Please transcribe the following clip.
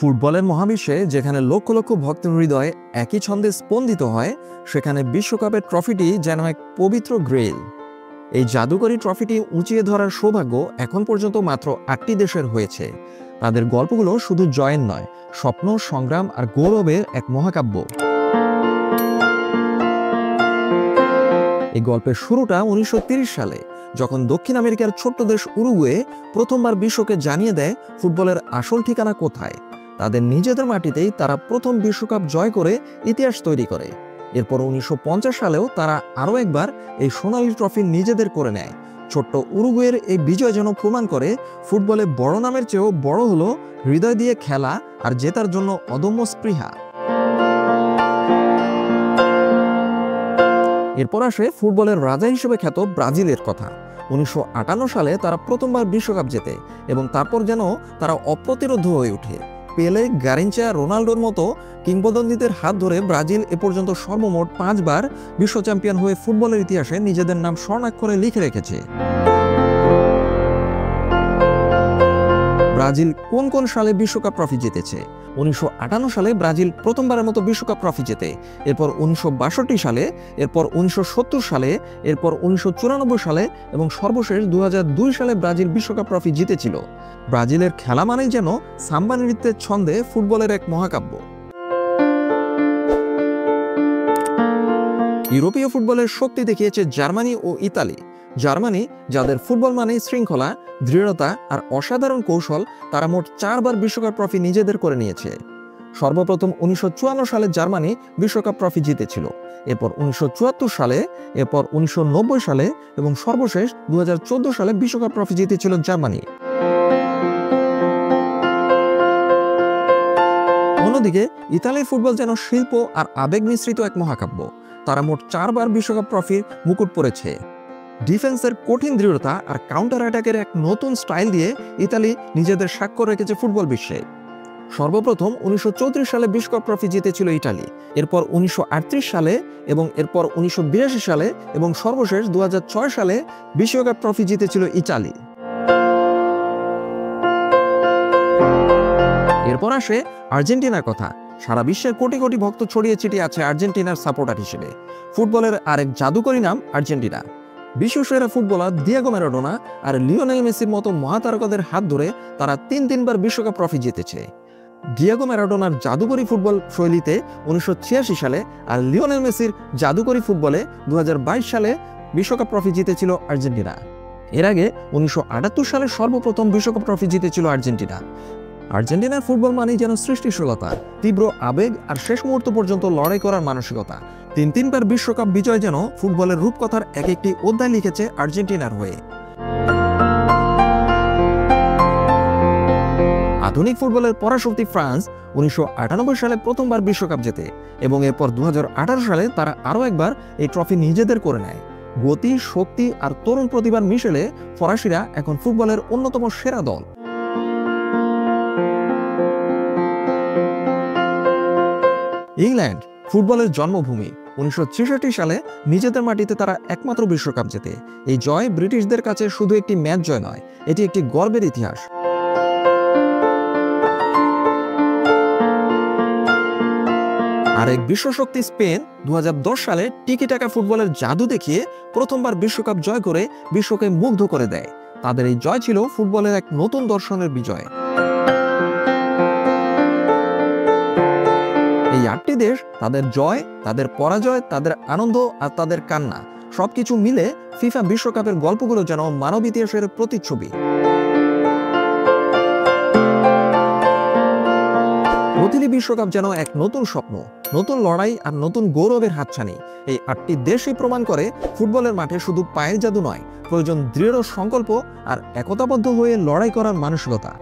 ফুটবলের মহাবিশ্বে যেখানে লক্ষ লক্ষ ভক্তের হৃদয় একই ছন্দে স্পন্দিত হয়, সেখানে বিশ্বকাপের ট্রফিটি যেন এক পবিত্র গ্রেইল। এই জাদুকরী ট্রফিটি উঁচিয়ে ধরার সৌভাগ্য এখন পর্যন্ত মাত্র 8টি দেশের হয়েছে। তাদের গল্পগুলো শুধু জয়ের নয়, স্বপ্ন, সংগ্রাম আর গৌরবের এক মহাকাব্য। এই গল্পের শুরুটা 1930 সালে, যখন দক্ষিণ আমেরিকার ছোট্ট দেশ উরুগুয়ে প্রথমবার বিশ্বকে জানিয়ে দেয় ফুটবলের আসল ঠিকানা কোথায়। তাদের নিজেদের মাটিতেই তারা প্রথম বিশ্বকাপ জয় করে ইতিহাস তৈরি করে। এরপর 1950 সালেও তারা আরও একবার এই সোনালী ট্রফি নিজেদের করে নেয়। ছোট্ট উরুগুয়ের এই বিজয় যেন প্রমাণ করে ফুটবলে বড় নামের চেয়েও বড় হলো হৃদয় দিয়ে খেলা আর জেতার জন্য অদম্য স্পৃহা। এরপর আসে ফুটবলের রাজা হিসেবে খ্যাত ব্রাজিলের কথা। 1958 সালে তারা প্রথমবার বিশ্বকাপ জেতে এবং তারপর যেন তারা অপ্রতিরোধ্য হয়ে ওঠে। পেলে, গারিনচা, রোনাল্ডোর মতো কিংবদন্তিদের হাত ধরে ব্রাজিল এ পর্যন্ত সর্বমোট 5 বার বিশ্ব চ্যাম্পিয়ন হয়ে ফুটবলের ইতিহাসে নিজেদের নাম স্বর্ণাক্ষরে লিখে রেখেছে। ব্রাজিল কোন কোন সালে বিশ্বকাপ ট্রফি জিতেছে? 1958 সালে ব্রাজিল প্রথমবারের মতো বিশ্বকাপ ট্রফি জেতে, এরপর 1962 সালে, এরপর 1970 সালে, এরপর 1994 সালে এবং সর্বশেষ 2002 সালে ব্রাজিল বিশ্বকাপ ট্রফি জিতেছিল। ব্রাজিলের খেলা মানেই যেন সাম্বা নৃত্যের ছন্দে ফুটবলের এক মহাকাব্য। ইউরোপীয় ফুটবলের শক্তি দেখিয়েছে জার্মানি ও ইতালি। জার্মানি, যাদের ফুটবল মানেই শৃঙ্খলা, দৃঢ়তা আর অসাধারণ কৌশল, তারা মোট 4 বার বিশ্বকাপ ট্রফি নিজেদের করে নিয়েছে। সর্বপ্রথম 1954 সালে জার্মানি বিশ্বকাপ ট্রফি জিতেছিল, এরপর 1974 সালে, এরপর 1990 সালে এবং সর্বশেষ 2014 সালে বিশ্বকাপ ট্রফি জিতেছিল জার্মানি। অন্যদিকে ইতালির ফুটবল যেন শিল্প আর আবেগ মিশ্রিত এক মহাকাব্য। তারা মোট 4 বার বিশ্বকাপ ট্রফির মুকুট পরেছে। ডিফেন্সের কঠিন দৃঢ়তা আর কাউন্টার অ্যাটাকের এক নতুন স্টাইল দিয়ে ইতালি নিজেদের স্বাক্ষর রেখেছে ফুটবল বিশ্বে। সর্বপ্রথম 1934 সালে বিশ্বকাপ ট্রফি জিতেছিল ইতালি, এরপর 1938 সালে এবং এরপর 1982 সালে এবং সর্বশেষ 2006 সালে বিশ্বকাপ ট্রফি জিতেছিল ইতালি। এরপর আসে আর্জেন্টিনার কথা। সারা বিশ্বের কোটি কোটি ভক্ত ছড়িয়ে ছিটিয়ে আছে আর্জেন্টিনার সাপোর্টার হিসেবে। ফুটবলের আরেক জাদুকরী নাম আর্জেন্টিনা। বিশ্বসেরা ফুটবলার দিয়েগো ম্যারাডোনা আর লিওনেল মেসির মতো মহাতারকাদের হাত ধরে তারা 3বার বিশ্বকাপ ট্রফি জিতেছে। দিয়েগো ম্যারাডোনার জাদুকরী ফুটবল শৈলীতে 1986 সালে আর লিওনেল মেসির জাদুকরী ফুটবলে 2022 সালে বিশ্বকাপ ট্রফি জিতেছিল আর্জেন্টিনা। এর আগে 1978 সালে সর্বপ্রথম বিশ্বকাপ ট্রফি জিতেছিল আর্জেন্টিনা। আর্জেন্টিনার ফুটবল মানেই যেন সৃষ্টিশীলতা, তীব্র আবেগ আর শেষ মুহূর্ত পর্যন্ত লড়াই করার মানসিকতা। 3বার বিশ্বকাপ বিজয় যেন ফুটবলের রূপকথার এক একটি অধ্যায় লিখেছে আর্জেন্টিনার হয়ে। আধুনিক ফুটবলের পরাশক্তি ফ্রান্স 1998 সালে প্রথমবার বিশ্বকাপ জেতে এবং এরপর 2018 সালে তারা আরও একবার এই ট্রফি নিজেদের করে নেয়। গতি, শক্তি আর তরুণ প্রতিভার মিশেলে ফরাসিরা এখন ফুটবলের অন্যতম সেরা দল। ইংল্যান্ড, ফুটবলের জন্মভূমি। 1966 সালে নিজেদের মাটিতে তারা একমাত্র বিশ্বকাপ জেতে। এই জয় ব্রিটিশদের কাছে শুধু একটি ম্যাচ জয় নয়, এটি একটি গর্বের ইতিহাস। আরেক বিশ্বশক্তি স্পেন 2010 সালে টিকি টাকা ফুটবলের জাদু দেখিয়ে প্রথমবার বিশ্বকাপ জয় করে বিশ্বকে মুগ্ধ করে দেয়। তাদের এই জয় ছিল ফুটবলের এক নতুন দর্শনের বিজয়। এই 8টি দেশ, তাদের জয়, তাদের পরাজয়, তাদের আনন্দ আর তাদের কান্না, সবকিছু মিলে ফিফা বিশ্বকাপের গল্পগুলো যেন মানব ইতিহাসের প্রতিচ্ছবি। প্রতিটি বিশ্বকাপ যেন এক নতুন স্বপ্ন, নতুন লড়াই আর নতুন গৌরবের হাতছানি। এই 8টি দেশই প্রমাণ করে ফুটবলের মাঠে শুধু পায়ের জাদু নয়, প্রয়োজন দৃঢ় সংকল্প আর একতাবদ্ধ হয়ে লড়াই করার মানসিকতা।